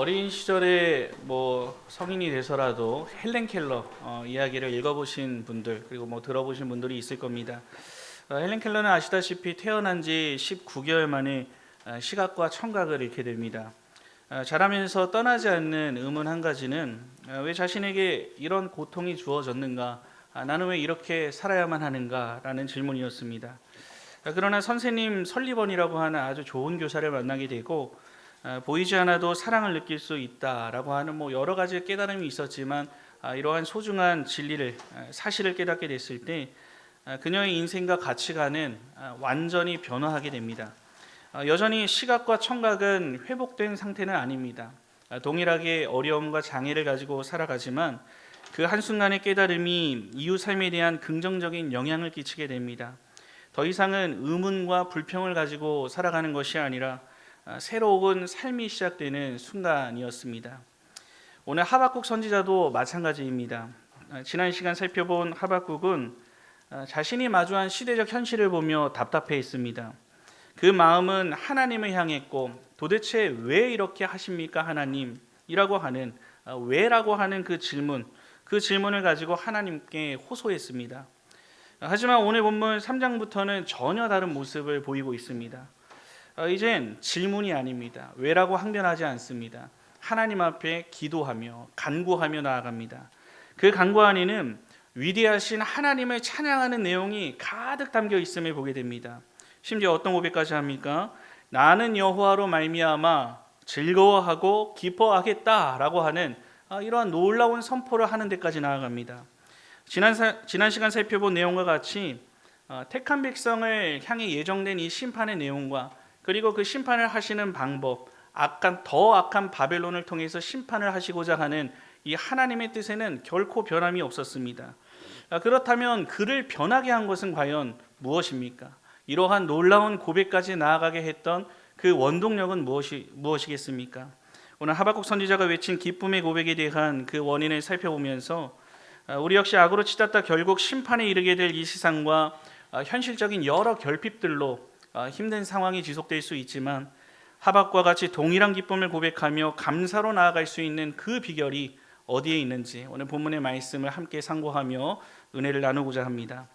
어린 시절에 성인이 돼서라도 헬렌 켈러 이야기를 읽어보신 분들 그리고 들어보신 분들이 있을 겁니다. 헬렌 켈러는 아시다시피 태어난 지 19개월 만에 시각과 청각을 잃게 됩니다. 자라면서 떠나지 않는 의문 한 가지는 왜 자신에게 이런 고통이 주어졌는가, 나는 왜 이렇게 살아야만 하는가 라는 질문이었습니다. 그러나 선생님 설리번이라고 하는 아주 좋은 교사를 만나게 되고 보이지 않아도 사랑을 느낄 수 있다라고 하는 여러 가지 깨달음이 있었지만 이러한 소중한 진리를 사실을 깨닫게 됐을 때 그녀의 인생과 가치관은 완전히 변화하게 됩니다. 여전히 시각과 청각은 회복된 상태는 아닙니다. 동일하게 어려움과 장애를 가지고 살아가지만 그 한순간의 깨달음이 이웃 삶에 대한 긍정적인 영향을 끼치게 됩니다. 더 이상은 의문과 불평을 가지고 살아가는 것이 아니라 새로운 삶이 시작되는 순간이었습니다. 오늘 하박국 선지자도 마찬가지입니다. 지난 시간 살펴본 하박국은 자신이 마주한 시대적 현실을 보며 답답해했습니다. 그 마음은 하나님을 향했고 도대체 왜 이렇게 하십니까 하나님이라고 하는 왜라고 하는 그 질문을 가지고 하나님께 호소했습니다. 하지만 오늘 본문 3장부터는 전혀 다른 모습을 보이고 있습니다. 이젠 질문이 아닙니다. 왜라고 항변하지 않습니다. 하나님 앞에 기도하며 간구하며 나아갑니다. 그 간구 안에는 위대하신 하나님을 찬양하는 내용이 가득 담겨 있음을 보게 됩니다. 심지어 어떤 고백까지 합니까? 나는 여호와로 말미암아 즐거워하고 기뻐하겠다라고 하는 이러한 놀라운 선포를 하는 데까지 나아갑니다. 지난 시간 살펴본 내용과 같이 택한 백성을 향해 예정된 이 심판의 내용과 그리고 그 심판을 하시는 방법, 더 악한 바벨론을 통해서 심판을 하시고자 하는 이 하나님의 뜻에는 결코 변함이 없었습니다. 그렇다면 그를 변하게 한 것은 과연 무엇입니까? 이러한 놀라운 고백까지 나아가게 했던 그 원동력은 무엇이겠습니까? 오늘 하박국 선지자가 외친 기쁨의 고백에 대한 그 원인을 살펴보면서 우리 역시 악으로 치닫다 결국 심판에 이르게 될 이 세상과 현실적인 여러 결핍들로 힘든 상황이 지속될 수 있지만 하박과 같이 동일한 기쁨을 고백하며 감사로 나아갈 수 있는 그 비결이 어디에 있는지 오늘 본문의 말씀을 함께 상고하며 은혜를 나누고자 합니다.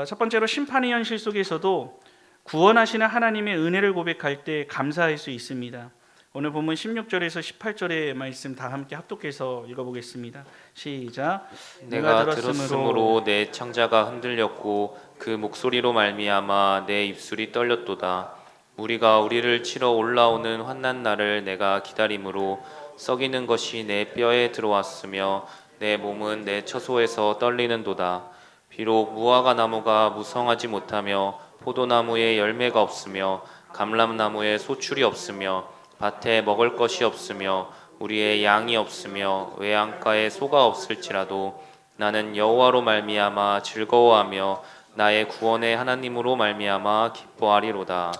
첫 번째로 심판의 현실 속에서도 구원하시는 하나님의 은혜를 고백할 때 감사할 수 있습니다. 오늘 본문 16절에서 18절의 말씀 다 함께 합독해서 읽어보겠습니다. 시작. 내가 들었으므로 내 창자가 흔들렸고 그 목소리로 말미암아 내 입술이 떨렸도다. 우리가 우리를 치러 올라오는 환난 날을 내가 기다림으로 썩이는 것이 내 뼈에 들어왔으며 내 몸은 내 처소에서 떨리는도다. 비록 무화과 나무가 무성하지 못하며 포도나무에 열매가 없으며 감람나무에 소출이 없으며 밭에 먹을 것이 없으며 우리의 양이 없으며 외양가에 소가 없을지라도 나는 여호와로 말미암아 즐거워하며 나의 구원의 하나님으로 말미암아 기뻐하리로다.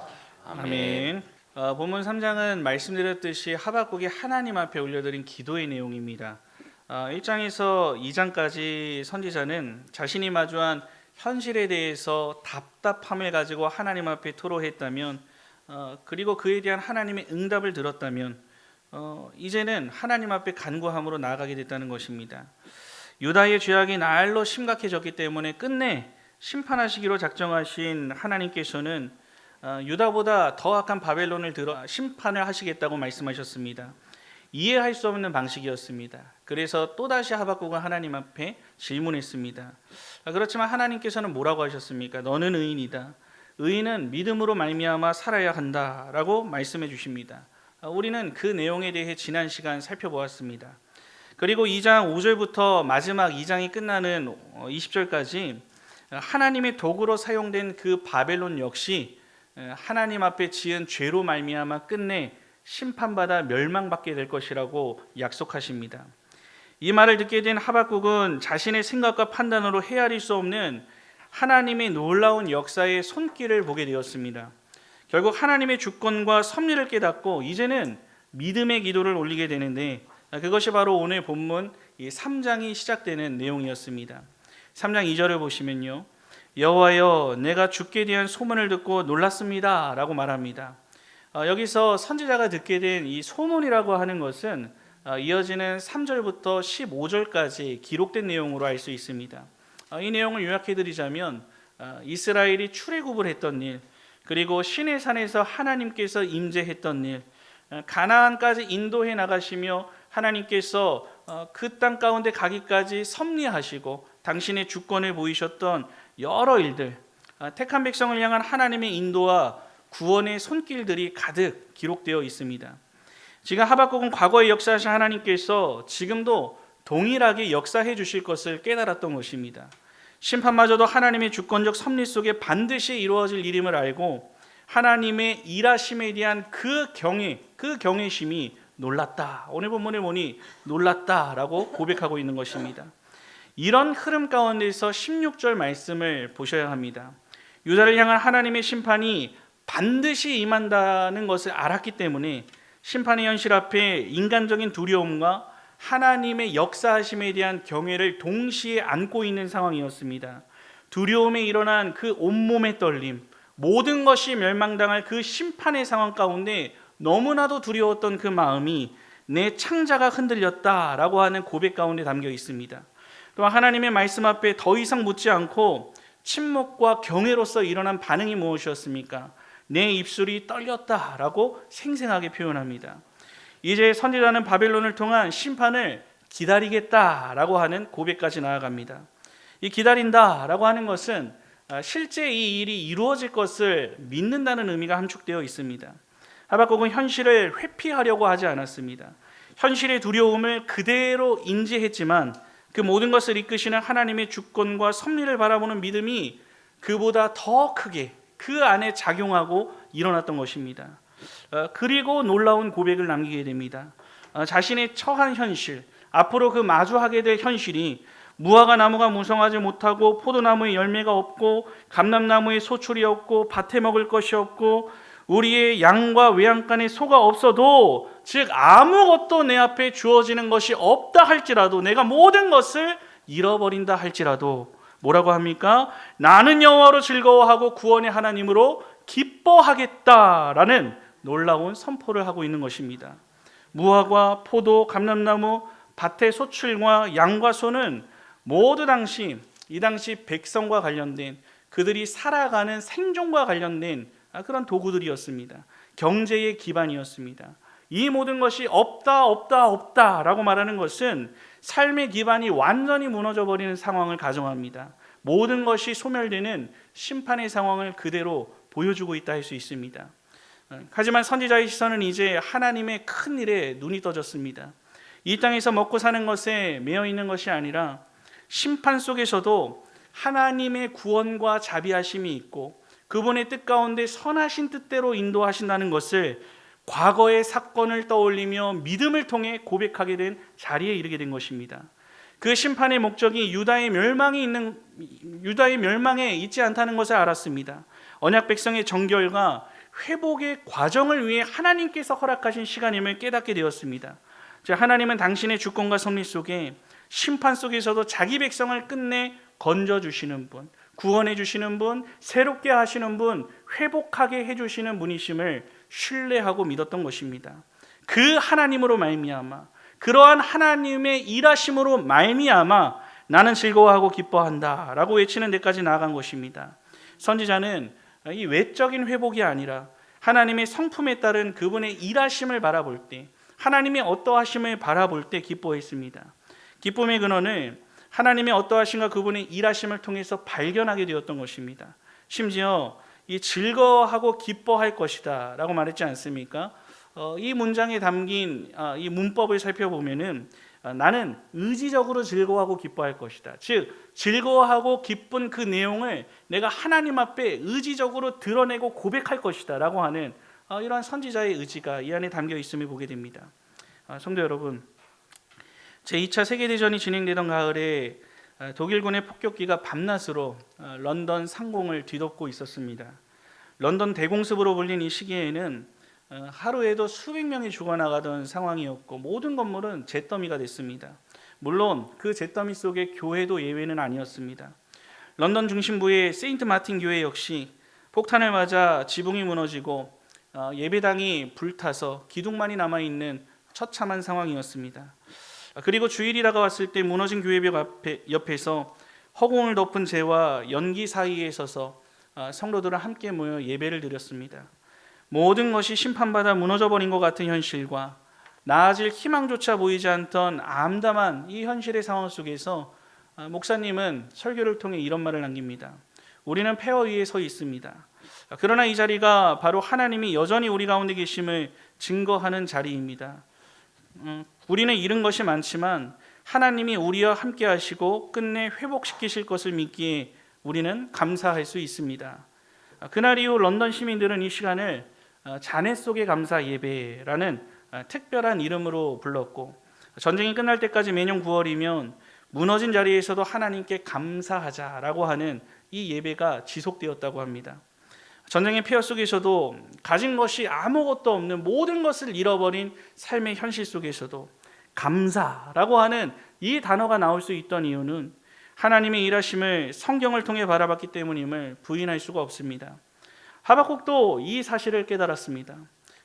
아멘. 본문 3장은 말씀드렸듯이 하박국이 하나님 앞에 올려드린 기도의 내용입니다. 1장에서 2장까지 선지자는 자신이 마주한 현실에 대해서 답답함을 가지고 하나님 앞에 토로했다면 그리고 그에 대한 하나님의 응답을 들었다면 이제는 하나님 앞에 간구함으로 나아가게 됐다는 것입니다. 유다의 죄악이 날로 심각해졌기 때문에 끝내 심판하시기로 작정하신 하나님께서는 유다보다 더 악한 바벨론을 들어 심판을 하시겠다고 말씀하셨습니다. 이해할 수 없는 방식이었습니다. 그래서 또다시 하박국은 하나님 앞에 질문했습니다. 그렇지만 하나님께서는 뭐라고 하셨습니까? 너는 의인이다. 의인은 믿음으로 말미암아 살아야 한다라고 말씀해 주십니다. 우리는 그 내용에 대해 지난 시간 살펴보았습니다. 그리고 2장 5절부터 마지막 2장이 끝나는 20절까지 하나님의 도구로 사용된 그 바벨론 역시 하나님 앞에 지은 죄로 말미암아 끝내 심판받아 멸망받게 될 것이라고 약속하십니다. 이 말을 듣게 된 하박국은 자신의 생각과 판단으로 헤아릴 수 없는 하나님의 놀라운 역사의 손길을 보게 되었습니다. 결국 하나님의 주권과 섭리를 깨닫고 이제는 믿음의 기도를 올리게 되는데 그것이 바로 오늘 본문 3장이 시작되는 내용이었습니다. 3장 2절을 보시면요. 여호와여 내가 주께 대한 소문을 듣고 놀랐습니다 라고 말합니다. 여기서 선지자가 듣게 된 이 소문이라고 하는 것은 이어지는 3절부터 15절까지 기록된 내용으로 알 수 있습니다. 이 내용을 요약해 드리자면 이스라엘이 출애굽을 했던 일, 그리고 시내 산에서 하나님께서 임재했던 일, 가나안까지 인도해 나가시며 하나님께서 그 땅 가운데 가기까지 섭리하시고 당신의 주권을 보이셨던 여러 일들, 택한 백성을 향한 하나님의 인도와 구원의 손길들이 가득 기록되어 있습니다. 지금 하박국은 과거에 역사하신 하나님께서 지금도 동일하게 역사해 주실 것을 깨달았던 것입니다. 심판마저도 하나님의 주권적 섭리 속에 반드시 이루어질 일임을 알고 하나님의 일하심에 대한 그 경외심이 놀랐다. 오늘 본문에 보니 놀랐다라고 고백하고 있는 것입니다. 이런 흐름 가운데서 16절 말씀을 보셔야 합니다. 유다를 향한 하나님의 심판이 반드시 임한다는 것을 알았기 때문에 심판의 현실 앞에 인간적인 두려움과 하나님의 역사하심에 대한 경외를 동시에 안고 있는 상황이었습니다. 두려움에 일어난 그 온몸의 떨림, 모든 것이 멸망당할 그 심판의 상황 가운데 너무나도 두려웠던 그 마음이 내 창자가 흔들렸다라고 하는 고백 가운데 담겨 있습니다. 또한 하나님의 말씀 앞에 더 이상 묻지 않고 침묵과 경외로서 일어난 반응이 무엇이었습니까? 내 입술이 떨렸다라고 생생하게 표현합니다. 이제 선지자는 바벨론을 통한 심판을 기다리겠다라고 하는 고백까지 나아갑니다. 이 기다린다라고 하는 것은 실제 이 일이 이루어질 것을 믿는다는 의미가 함축되어 있습니다. 하박국은 현실을 회피하려고 하지 않았습니다. 현실의 두려움을 그대로 인지했지만 그 모든 것을 이끄시는 하나님의 주권과 섭리를 바라보는 믿음이 그보다 더 크게 그 안에 작용하고 일어났던 것입니다. 그리고 놀라운 고백을 남기게 됩니다. 자신의 처한 현실, 앞으로 그 마주하게 될 현실이 무화과 나무가 무성하지 못하고 포도나무에 열매가 없고 감람나무에 소출이 없고 밭에 먹을 것이 없고 우리의 양과 외양간에 소가 없어도, 즉 아무것도 내 앞에 주어지는 것이 없다 할지라도, 내가 모든 것을 잃어버린다 할지라도 뭐라고 합니까? 나는 여호와로 즐거워하고 구원의 하나님으로 기뻐하겠다라는 놀라운 선포를 하고 있는 것입니다. 무화과, 포도, 감람나무, 밭의 소출과 양과 소는 모두 이 당시 백성과 관련된, 그들이 살아가는 생존과 관련된 그런 도구들이었습니다. 경제의 기반이었습니다. 이 모든 것이 없다라고 말하는 것은 삶의 기반이 완전히 무너져 버리는 상황을 가정합니다. 모든 것이 소멸되는 심판의 상황을 그대로 보여주고 있다 할 수 있습니다. 하지만 선지자의 시선은 이제 하나님의 큰 일에 눈이 떠졌습니다. 이 땅에서 먹고 사는 것에 매여 있는 것이 아니라 심판 속에서도 하나님의 구원과 자비하심이 있고 그분의 뜻 가운데 선하신 뜻대로 인도하신다는 것을 과거의 사건을 떠올리며 믿음을 통해 고백하게 된 자리에 이르게 된 것입니다. 그 심판의 목적이 유다의 멸망에 있지 않다는 것을 알았습니다. 언약 백성의 정결과 회복의 과정을 위해 하나님께서 허락하신 시간임을 깨닫게 되었습니다. 하나님은 당신의 주권과 섭리 속에 심판 속에서도 자기 백성을 끝내 건져주시는 분, 구원해 주시는 분, 새롭게 하시는 분, 회복하게 해주시는 분이심을 신뢰하고 믿었던 것입니다. 그 하나님으로 말미암아, 그러한 하나님의 일하심으로 말미암아 나는 즐거워하고 기뻐한다 라고 외치는 데까지 나아간 것입니다. 선지자는 이 외적인 회복이 아니라 하나님의 성품에 따른 그분의 일하심을 바라볼 때, 하나님의 어떠하심을 바라볼 때 기뻐했습니다. 기쁨의 근원을 하나님의 어떠하심과 그분의 일하심을 통해서 발견하게 되었던 것입니다. 심지어 이 즐거워하고 기뻐할 것이다 라고 말했지 않습니까? 이 문장에 담긴 이 문법을 살펴보면은 나는 의지적으로 즐거워하고 기뻐할 것이다. 즉 즐거워하고 기쁜 그 내용을 내가 하나님 앞에 의지적으로 드러내고 고백할 것이다 라고 하는 이러한 선지자의 의지가 이 안에 담겨 있음을 보게 됩니다. 성도 여러분, 제2차 세계대전이 진행되던 가을에 독일군의 폭격기가 밤낮으로 런던 상공을 뒤덮고 있었습니다. 런던 대공습으로 불린 이 시기에는 하루에도 수백 명이 죽어나가던 상황이었고 모든 건물은 잿더미가 됐습니다. 물론 그 잿더미 속에 교회도 예외는 아니었습니다. 런던 중심부의 세인트 마틴 교회 역시 폭탄을 맞아 지붕이 무너지고 예배당이 불타서 기둥만이 남아있는 처참한 상황이었습니다. 그리고 주일이 다가왔을 때 무너진 교회벽 옆에서 허공을 덮은 재와 연기 사이에 서서 성도들은 함께 모여 예배를 드렸습니다. 모든 것이 심판받아 무너져버린 것 같은 현실과 나아질 희망조차 보이지 않던 암담한 이 현실의 상황 속에서 목사님은 설교를 통해 이런 말을 남깁니다. 우리는 폐허 위에 서 있습니다. 그러나 이 자리가 바로 하나님이 여전히 우리 가운데 계심을 증거하는 자리입니다. 우리는 잃은 것이 많지만 하나님이 우리와 함께 하시고 끝내 회복시키실 것을 믿기에 우리는 감사할 수 있습니다. 그날 이후 런던 시민들은 이 시간을 잔해 속의 감사 예배라는 특별한 이름으로 불렀고, 전쟁이 끝날 때까지 매년 9월이면 무너진 자리에서도 하나님께 감사하자라고 하는 이 예배가 지속되었다고 합니다. 전쟁의 폐허 속에서도 가진 것이 아무것도 없는 모든 것을 잃어버린 삶의 현실 속에서도 감사라고 하는 이 단어가 나올 수 있던 이유는 하나님의 일하심을 성경을 통해 바라봤기 때문임을 부인할 수가 없습니다. 하박국도 이 사실을 깨달았습니다.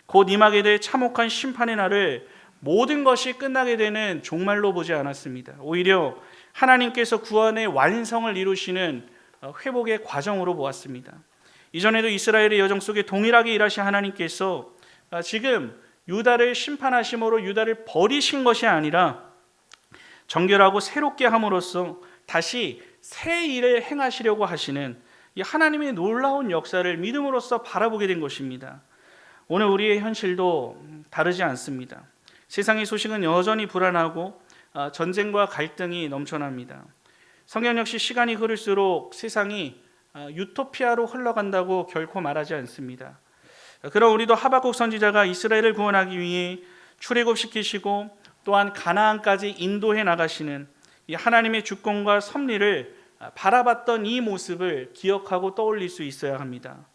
곧 임하게 될 참혹한 심판의 날을 모든 것이 끝나게 되는 종말로 보지 않았습니다. 오히려 하나님께서 구원의 완성을 이루시는 회복의 과정으로 보았습니다. 이전에도 이스라엘의 여정 속에 동일하게 일하신 하나님께서 지금 유다를 심판하심으로 유다를 버리신 것이 아니라 정결하고 새롭게 함으로써 다시 새 일을 행하시려고 하시는 이 하나님의 놀라운 역사를 믿음으로써 바라보게 된 것입니다. 오늘 우리의 현실도 다르지 않습니다. 세상의 소식은 여전히 불안하고 전쟁과 갈등이 넘쳐납니다. 성경 역시 시간이 흐를수록 세상이 유토피아로 흘러간다고 결코 말하지 않습니다. 그럼 우리도 하박국 선지자가 이스라엘을 구원하기 위해 출애굽시키시고 또한 가나안까지 인도해 나가시는 이 하나님의 주권과 섭리를 바라봤던 이 모습을 기억하고 떠올릴 수 있어야 합니다.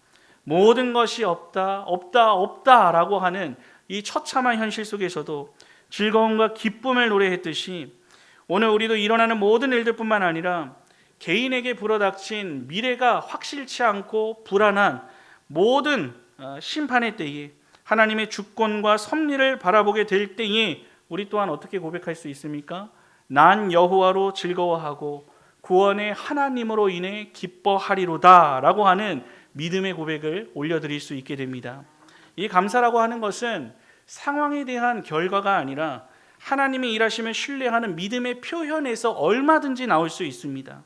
모든 것이 없다, 없다, 없다라고 하는 이 처참한 현실 속에서도 즐거움과 기쁨을 노래했듯이 오늘 우리도 일어나는 모든 일들뿐만 아니라 개인에게 불어닥친 미래가 확실치 않고 불안한 모든 심판의 때에 하나님의 주권과 섭리를 바라보게 될 때에 우리 또한 어떻게 고백할 수 있습니까? 난 여호와로 즐거워하고 구원의 하나님으로 인해 기뻐하리로다 라고 하는 믿음의 고백을 올려드릴 수 있게 됩니다. 이 감사라고 하는 것은 상황에 대한 결과가 아니라 하나님의 일하심을 신뢰하는 믿음의 표현에서 얼마든지 나올 수 있습니다.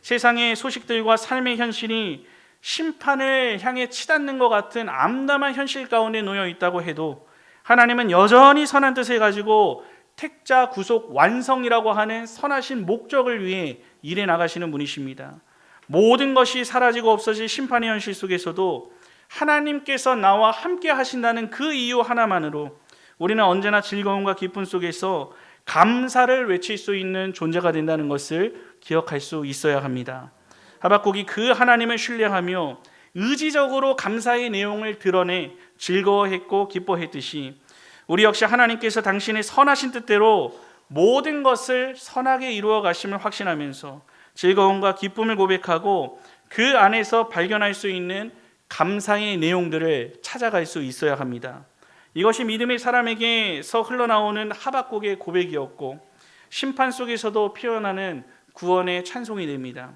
세상의 소식들과 삶의 현실이 심판을 향해 치닫는 것 같은 암담한 현실 가운데 놓여 있다고 해도 하나님은 여전히 선한 뜻을 가지고 택자 구속 완성이라고 하는 선하신 목적을 위해 일해 나가시는 분이십니다. 모든 것이 사라지고 없어질 심판의 현실 속에서도 하나님께서 나와 함께 하신다는 그 이유 하나만으로 우리는 언제나 즐거움과 기쁨 속에서 감사를 외칠 수 있는 존재가 된다는 것을 기억할 수 있어야 합니다. 하박국이 그 하나님을 신뢰하며 의지적으로 감사의 내용을 드러내 즐거워했고 기뻐했듯이 우리 역시 하나님께서 당신의 선하신 뜻대로 모든 것을 선하게 이루어 가심을 확신하면서 즐거움과 기쁨을 고백하고 그 안에서 발견할 수 있는 감사의 내용들을 찾아갈 수 있어야 합니다. 이것이 믿음의 사람에게서 흘러나오는 하박국의 고백이었고 심판 속에서도 표현하는 구원의 찬송이 됩니다.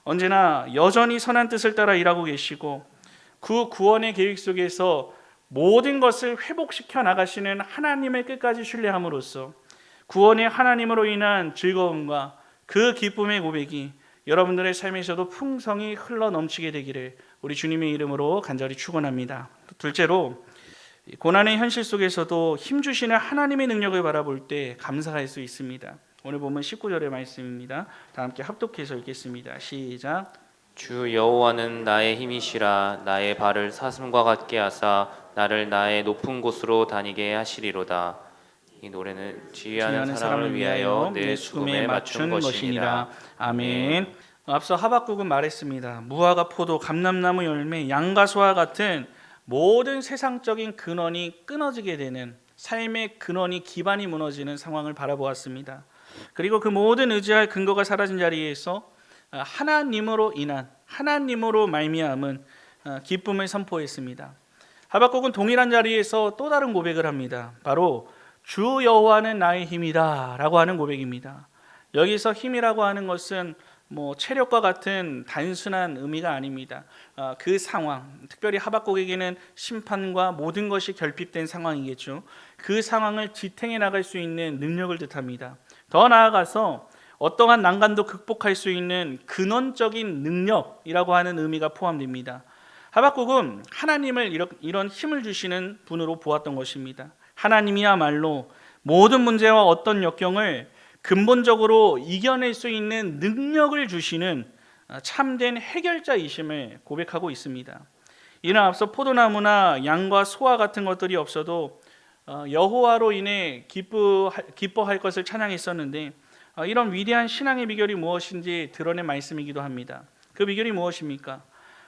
언제나 여전히 선한 뜻을 따라 일하고 계시고 그 구원의 계획 속에서 모든 것을 회복시켜 나가시는 하나님을 끝까지 신뢰함으로써 구원의 하나님으로 인한 즐거움과 그 기쁨의 고백이 여러분들의 삶에서도 풍성히 흘러 넘치게 되기를 우리 주님의 이름으로 간절히 축원합니다. 둘째로 고난의 현실 속에서도 힘주시는 하나님의 능력을 바라볼 때 감사할 수 있습니다. 오늘 보면 19절의 말씀입니다. 다 함께 합독해서 읽겠습니다. 시작. 주 여호와는 나의 힘이시라. 나의 발을 사슴과 같게 하사 나를 나의 높은 곳으로 다니게 하시리로다. 이 노래는 지휘하는 사람을 위하여 내 수금에 맞춘 것이니라. 아멘. 앞서 하박국은 말했습니다. 무화과, 포도, 감람나무 열매, 양과 소와 같은 모든 세상적인 근원이 끊어지게 되는 삶의 근원이 기반이 무너지는 상황을 바라보았습니다. 그리고 그 모든 의지할 근거가 사라진 자리에서 하나님으로 인한 하나님으로 말미암은 기쁨을 선포했습니다. 하박국은 동일한 자리에서 또 다른 고백을 합니다. 바로 주 여호와는 나의 힘이다 라고 하는 고백입니다. 여기서 힘이라고 하는 것은 체력과 같은 단순한 의미가 아닙니다. 그 상황, 특별히 하박국에게는 심판과 모든 것이 결핍된 상황이겠죠. 그 상황을 지탱해 나갈 수 있는 능력을 뜻합니다. 더 나아가서 어떠한 난관도 극복할 수 있는 근원적인 능력이라고 하는 의미가 포함됩니다. 하박국은 하나님을 이런 힘을 주시는 분으로 보았던 것입니다. 하나님이야말로 모든 문제와 어떤 역경을 근본적으로 이겨낼 수 있는 능력을 주시는 참된 해결자이심을 고백하고 있습니다. 이는 앞서 포도나무나 양과 소와 같은 것들이 없어도 여호와로 인해 기뻐할 것을 찬양했었는데, 이런 위대한 신앙의 비결이 무엇인지 드러낸 말씀이기도 합니다. 그 비결이 무엇입니까?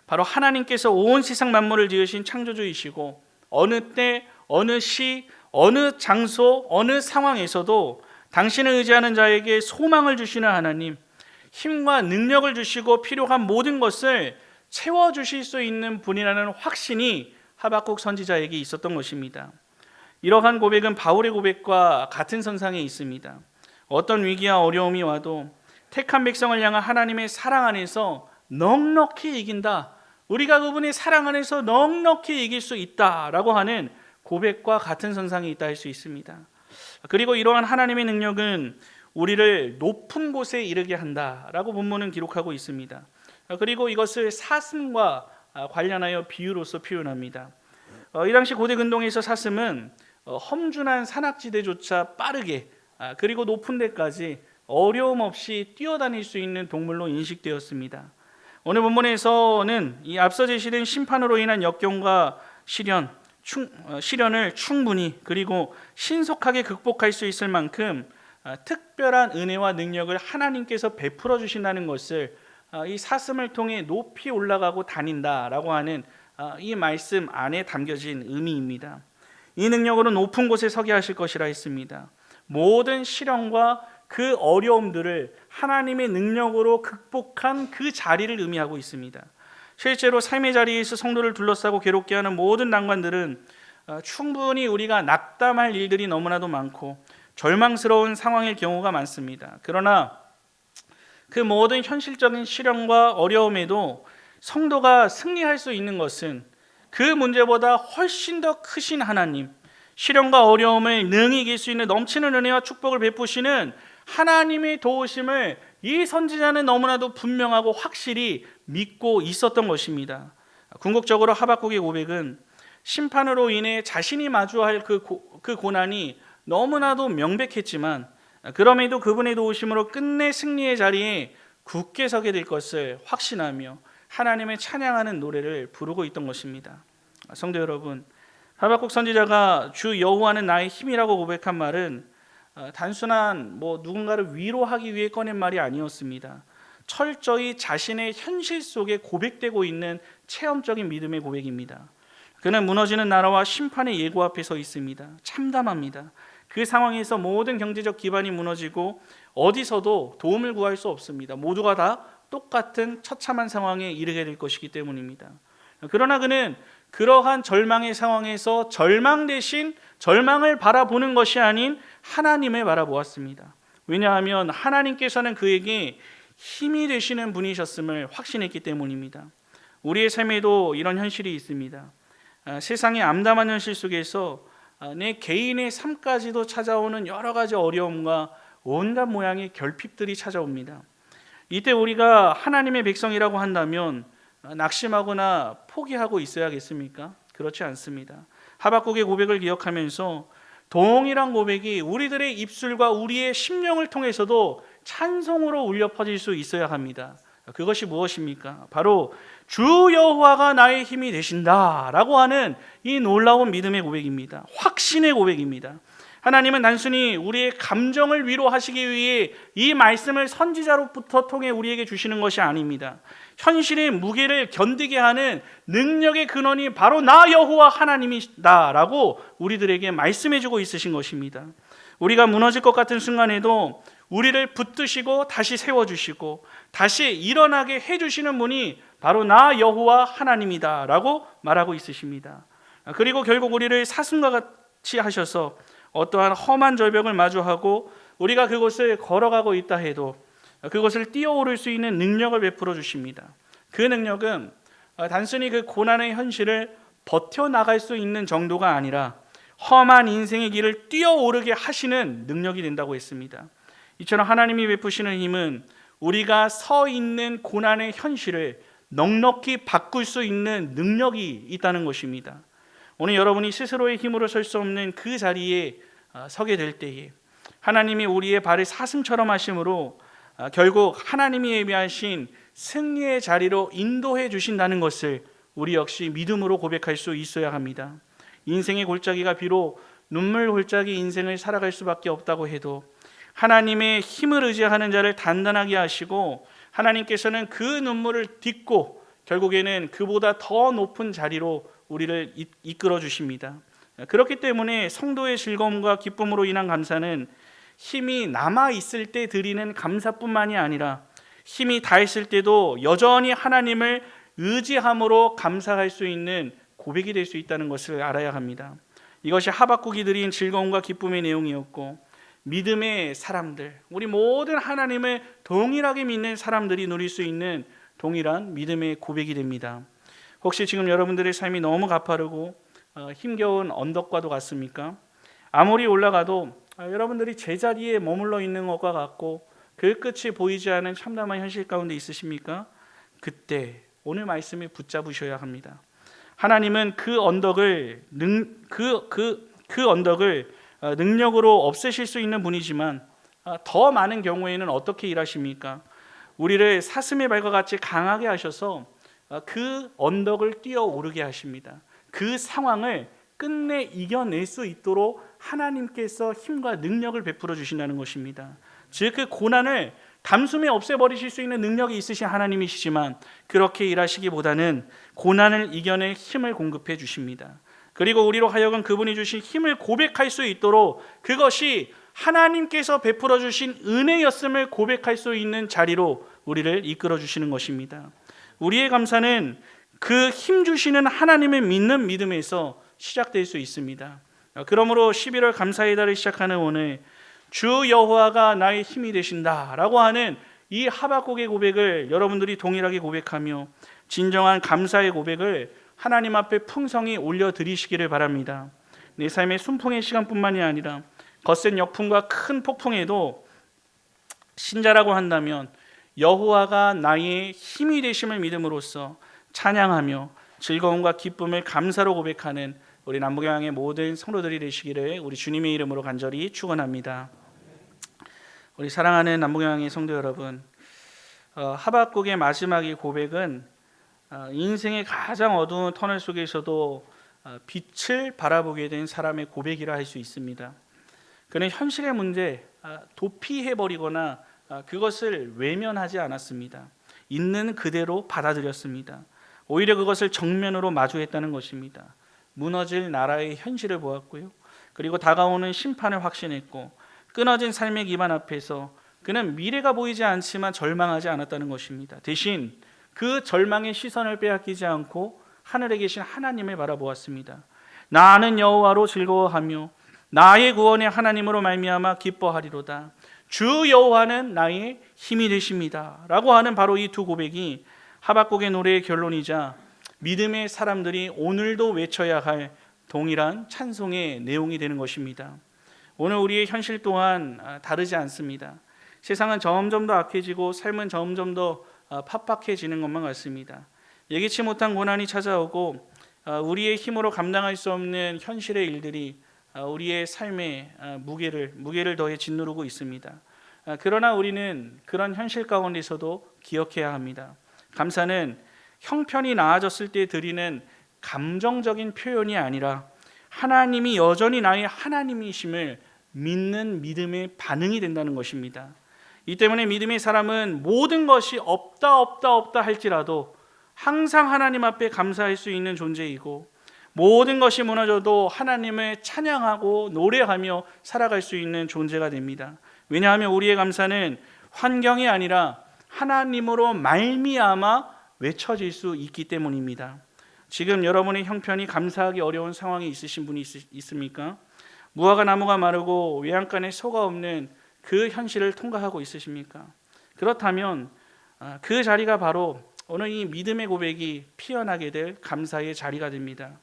바로 하나님께서 온 세상 만물을 지으신 창조주이시고 어느 때, 어느 시, 어느 장소, 어느 상황에서도 당신을 의지하는 자에게 소망을 주시는 하나님, 힘과 능력을 주시고 필요한 모든 것을 채워주실 수 있는 분이라는 확신이 하박국 선지자에게 있었던 것입니다. 이러한 고백은 바울의 고백과 같은 선상에 있습니다. 어떤 위기와 어려움이 와도 택한 백성을 향한 하나님의 사랑 안에서 넉넉히 이긴다, 우리가 그분의 사랑 안에서 넉넉히 이길 수 있다라고 하는 고백과 같은 선상에 있다 할 수 있습니다. 그리고 이러한 하나님의 능력은 우리를 높은 곳에 이르게 한다라고 본문은 기록하고 있습니다. 그리고 이것을 사슴과 관련하여 비유로서 표현합니다. 이 당시 고대 근동에서 사슴은 험준한 산악지대조차 빠르게 그리고 높은 데까지 어려움 없이 뛰어다닐 수 있는 동물로 인식되었습니다. 오늘 본문에서는 이 앞서 제시된 심판으로 인한 역경과 시련을 충분히 그리고 신속하게 극복할 수 있을 만큼 특별한 은혜와 능력을 하나님께서 베풀어 주신다는 것을 이 사슴을 통해 높이 올라가고 다닌다라고 하는 이 말씀 안에 담겨진 의미입니다. 이 능력으로 높은 곳에 서게 하실 것이라 했습니다. 모든 시련과 그 어려움들을 하나님의 능력으로 극복한 그 자리를 의미하고 있습니다. 실제로 삶의 자리에서 성도를 둘러싸고 괴롭게 하는 모든 난관들은 충분히 우리가 낙담할 일들이 너무나도 많고 절망스러운 상황일 경우가 많습니다. 그러나 그 모든 현실적인 시련과 어려움에도 성도가 승리할 수 있는 것은 그 문제보다 훨씬 더 크신 하나님, 시련과 어려움을 능히 이길 수 있는 넘치는 은혜와 축복을 베푸시는 하나님의 도우심을 이 선지자는 너무나도 분명하고 확실히 믿고 있었던 것입니다. 궁극적으로 하박국의 고백은 심판으로 인해 자신이 마주할 그 고난이 너무나도 명백했지만 그럼에도 그분의 도우심으로 끝내 승리의 자리에 굳게 서게 될 것을 확신하며 하나님을 찬양하는 노래를 부르고 있던 것입니다. 성도 여러분, 하박국 선지자가 주 여호와는 나의 힘이라고 고백한 말은 단순한 누군가를 위로하기 위해 꺼낸 말이 아니었습니다. 철저히 자신의 현실 속에 고백되고 있는 체험적인 믿음의 고백입니다. 그는 무너지는 나라와 심판의 예고 앞에 서 있습니다. 참담합니다. 그 상황에서 모든 경제적 기반이 무너지고 어디서도 도움을 구할 수 없습니다. 모두가 다 똑같은 처참한 상황에 이르게 될 것이기 때문입니다. 그러나 그는 그러한 절망의 상황에서 절망 대신 절망을 바라보는 것이 아닌 하나님을 바라보았습니다. 왜냐하면 하나님께서는 그에게 힘이 되시는 분이셨음을 확신했기 때문입니다. 우리의 삶에도 이런 현실이 있습니다. 세상의 암담한 현실 속에서 내 개인의 삶까지도 찾아오는 여러 가지 어려움과 온갖 모양의 결핍들이 찾아옵니다. 이때 우리가 하나님의 백성이라고 한다면 낙심하거나 포기하고 있어야겠습니까? 그렇지 않습니다. 하박국의 고백을 기억하면서 동일한 고백이 우리들의 입술과 우리의 심령을 통해서도 찬송으로 울려 퍼질 수 있어야 합니다. 그것이 무엇입니까? 바로 주 여호와가 나의 힘이 되신다라고 하는 이 놀라운 믿음의 고백입니다. 확신의 고백입니다. 하나님은 단순히 우리의 감정을 위로하시기 위해 이 말씀을 선지자로부터 통해 우리에게 주시는 것이 아닙니다. 현실의 무게를 견디게 하는 능력의 근원이 바로 나 여호와 하나님이다라고 우리들에게 말씀해주고 있으신 것입니다. 우리가 무너질 것 같은 순간에도 우리를 붙드시고 다시 세워주시고 다시 일어나게 해주시는 분이 바로 나 여호와 하나님이다라고 말하고 있으십니다. 그리고 결국 우리를 사슴과 같이 하셔서 어떠한 험한 절벽을 마주하고 우리가 그곳을 걸어가고 있다 해도 그것을 뛰어오를 수 있는 능력을 베풀어 주십니다. 그 능력은 단순히 그 고난의 현실을 버텨나갈 수 있는 정도가 아니라 험한 인생의 길을 뛰어오르게 하시는 능력이 된다고 했습니다. 이처럼 하나님이 베푸시는 힘은 우리가 서 있는 고난의 현실을 넉넉히 바꿀 수 있는 능력이 있다는 것입니다. 오늘 여러분이 스스로의 힘으로 설 수 없는 그 자리에 서게 될 때에 하나님이 우리의 발을 사슴처럼 하심으로 결국 하나님이 예비하신 승리의 자리로 인도해 주신다는 것을 우리 역시 믿음으로 고백할 수 있어야 합니다. 인생의 골짜기가 비록 눈물 골짜기 인생을 살아갈 수밖에 없다고 해도 하나님의 힘을 의지하는 자를 단단하게 하시고 하나님께서는 그 눈물을 딛고 결국에는 그보다 더 높은 자리로 우리를 이끌어 주십니다. 그렇기 때문에 성도의 즐거움과 기쁨으로 인한 감사는 힘이 남아 있을 때 드리는 감사뿐만이 아니라 힘이 다했을 때도 여전히 하나님을 의지함으로 감사할 수 있는 고백이 될 수 있다는 것을 알아야 합니다. 이것이 하박국이 드린 즐거움과 기쁨의 내용이었고 믿음의 사람들, 우리 모든 하나님을 동일하게 믿는 사람들이 누릴 수 있는 동일한 믿음의 고백이 됩니다. 혹시 지금 여러분들의 삶이 너무 가파르고 힘겨운 언덕과도 같습니까? 아무리 올라가도 여러분들이 제자리에 머물러 있는 것과 같고 그 끝이 보이지 않은 참담한 현실 가운데 있으십니까? 그때 오늘 말씀을 붙잡으셔야 합니다. 하나님은 그 언덕을 능력으로 없애실 수 있는 분이지만 더 많은 경우에는 어떻게 일하십니까? 우리를 사슴의 발과 같이 강하게 하셔서 그 언덕을 뛰어오르게 하십니다. 그 상황을 끝내 이겨낼 수 있도록 하나님께서 힘과 능력을 베풀어 주신다는 것입니다. 즉 그 고난을 단숨에 없애버리실 수 있는 능력이 있으신 하나님이시지만 그렇게 일하시기보다는 고난을 이겨낼 힘을 공급해 주십니다. 그리고 우리로 하여금 그분이 주신 힘을 고백할 수 있도록 그것이 하나님께서 베풀어 주신 은혜였음을 고백할 수 있는 자리로 우리를 이끌어 주시는 것입니다. 우리의 감사는 그 힘 주시는 하나님을 믿는 믿음에서 시작될 수 있습니다. 그러므로 11월 감사의 달을 시작하는 오늘 주 여호와가 나의 힘이 되신다라고 하는 이 하박국의 고백을 여러분들이 동일하게 고백하며 진정한 감사의 고백을 하나님 앞에 풍성히 올려드리시기를 바랍니다. 내 삶의 순풍의 시간뿐만이 아니라 거센 역풍과 큰 폭풍에도 신자라고 한다면 여호와가 나의 힘이 되심을 믿음으로써 찬양하며 즐거움과 기쁨을 감사로 고백하는 우리 남부경향의 모든 성도들이 되시기를 우리 주님의 이름으로 간절히 축원합니다. 우리 사랑하는 남부경향의 성도 여러분, 하박국의 마지막의 고백은 인생의 가장 어두운 터널 속에서도 빛을 바라보게 된 사람의 고백이라 할 수 있습니다. 그는 현실의 문제 도피해버리거나 그것을 외면하지 않았습니다. 있는 그대로 받아들였습니다. 오히려 그것을 정면으로 마주했다는 것입니다. 무너질 나라의 현실을 보았고요. 그리고 다가오는 심판을 확신했고 끊어진 삶의 기반 앞에서 그는 미래가 보이지 않지만 절망하지 않았다는 것입니다. 대신 그 절망의 시선을 빼앗기지 않고 하늘에 계신 하나님을 바라보았습니다. 나는 여호와로 즐거워하며 나의 구원의 하나님으로 말미암아 기뻐하리로다. 주 여호와는 나의 힘이 되십니다 라고 하는 바로 이 두 고백이 하박국의 노래의 결론이자 믿음의 사람들이 오늘도 외쳐야 할 동일한 찬송의 내용이 되는 것입니다. 오늘 우리의 현실 또한 다르지 않습니다. 세상은 점점 더 악해지고 삶은 점점 더 팍팍해지는 것만 같습니다. 예기치 못한 고난이 찾아오고 우리의 힘으로 감당할 수 없는 현실의 일들이 우리의 삶에 무게를 더해 짓누르고 있습니다. 그러나 우리는 그런 현실 가운데서도 기억해야 합니다. 감사는 형편이 나아졌을 때 드리는 감정적인 표현이 아니라 하나님이 여전히 나의 하나님이심을 믿는 믿음의 반응이 된다는 것입니다. 이 때문에 믿음의 사람은 모든 것이 없다 할지라도 항상 하나님 앞에 감사할 수 있는 존재이고 모든 것이 무너져도 하나님을 찬양하고 노래하며 살아갈 수 있는 존재가 됩니다. 왜냐하면 우리의 감사는 환경이 아니라 하나님으로 말미암아 외쳐질 수 있기 때문입니다. 지금 여러분의 형편이 감사하기 어려운 상황에 있으신 분이 있습니까? 무화과 나무가 마르고 외양간에 소가 없는 그 현실을 통과하고 있으십니까? 그렇다면 그 자리가 바로 오늘 이 믿음의 고백이 피어나게 될 감사의 자리가 됩니다.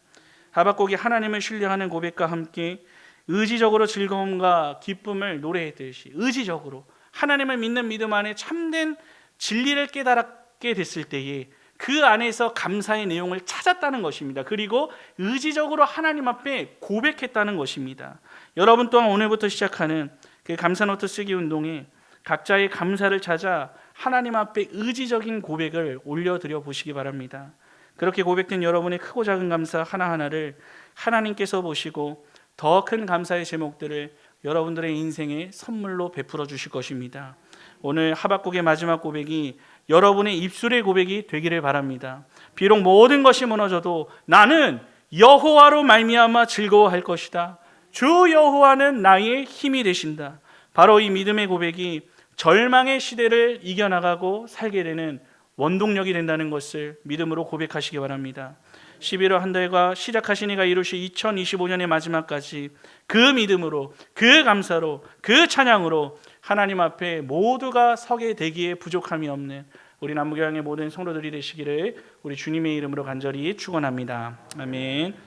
하박국이 하나님을 신뢰하는 고백과 함께 의지적으로 즐거움과 기쁨을 노래했듯이 의지적으로 하나님을 믿는 믿음 안에 참된 진리를 깨달게 됐을 때에 그 안에서 감사의 내용을 찾았다는 것입니다. 그리고 의지적으로 하나님 앞에 고백했다는 것입니다. 여러분 또한 오늘부터 시작하는 그 감사노트 쓰기 운동에 각자의 감사를 찾아 하나님 앞에 의지적인 고백을 올려드려 보시기 바랍니다. 그렇게 고백된 여러분의 크고 작은 감사 하나하나를 하나님께서 보시고 더 큰 감사의 제목들을 여러분들의 인생에 선물로 베풀어 주실 것입니다. 오늘 하박국의 마지막 고백이 여러분의 입술의 고백이 되기를 바랍니다. 비록 모든 것이 무너져도 나는 여호와로 말미암아 즐거워할 것이다. 주 여호와는 나의 힘이 되신다. 바로 이 믿음의 고백이 절망의 시대를 이겨나가고 살게 되는 원동력이 된다는 것을 믿음으로 고백하시기 바랍니다. 11월 한 달과 시작하신 이가 이루실 2025년의 마지막까지 그 믿음으로, 그 감사로, 그 찬양으로 하나님 앞에 모두가 서게 되기에 부족함이 없는 우리 남부교양의 모든 성도들이 되시기를 우리 주님의 이름으로 간절히 축원합니다. 아멘.